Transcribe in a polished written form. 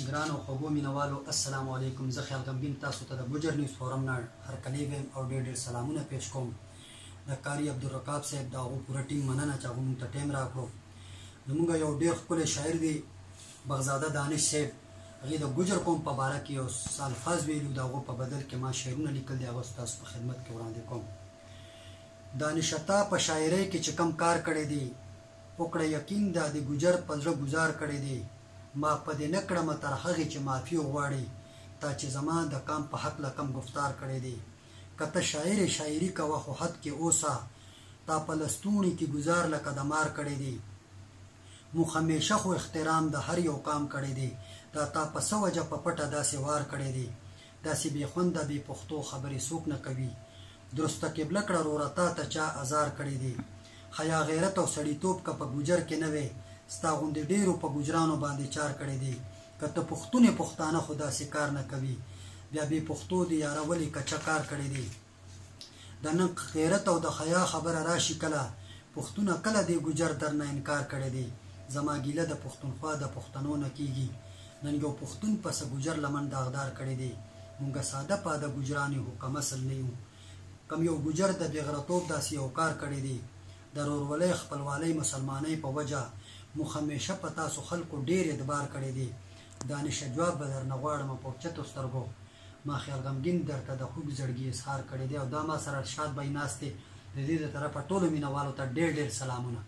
ګران او خوږو مینوالو السلام علیکم. زه خیال غمګین تاسو ته د ګوجر نیوز فورم نه هرکلی ویم او ډېر ډېر سلامونه پیش کوم. د قاري عبدالرقاب صاحب د هغو پوره ټیم مننه چې هغه موږ ته ټایم راکړو. زموږ یو ډېر ښکلی شاعر دی بغزاده دانش صاحب، هغې د ګوجر قوم په باره کې یو څه الفاظ ویلي، د هغو په بدل کې ما شعرونه لیکل دي، هغه ستاسو په خدمت کې وړاندې کوم. دانشه تا په شاعرۍ کې چې کم کار کړی دی، وکړه یقین دا د ګوجر په زړه ګزار کړی دی. ما په دې نه کړمه تر هغې چې معافي وغواړي، تا چې زما د کام په هکله کم گفتار کړی دی. که ته شاعري کوه خو حد کې اوسه، تا په لستوڼي کې ګزار لکه د مار کړی دی. موږ همیشه خو احترام د هر یو کام کړی دی، دا تا په څه وجه په پټه داسې وار کړی دی. داسې بې خونده بې پښتو خبرې څوک نه کوي، درسته قبله کړه وروره تا ته چا ازار کړی دی. حیا غیرت او سړیتوب که په ګوجر کې نه وی، ستا غوندې ډېرو په ګوجرانو باندې چار کړی دی. که ته پښتون یې پښتانه خو داسې کار نه کوي، بیا بې پښتو د یاره ولې کچه کار کړی دی. د نن غیرت او د حیا خبره راشي کله، پښتونه کله دی ګوجر در نه انکار کړی دی. زما ګیله د پښتونخوا د پښتنو نه کېږي، نن یو پښتون پسه ګوجر لمن داغدار کړی دی. مونږه ساده پاده ګوجران یو کم اصل نه یو، کم یو ګوجر د بېغرتوب داسې یو کار کړی دی. د ورورولۍ خپلوالۍ مسلمانۍ په وجه موږ همیشه په تاسو خلکو ډېر اعتبار کړی دی. دانشه جواب به درنه غواړم په اوچتو سترګو، ما خیال غمګین درته د خوږ زړګي اظهار کړی دی. او دا ما سره ارشاد بای ناست دی. د دې د طرفه ټولو مینهوالو ته ډېر ډېر سلامونه.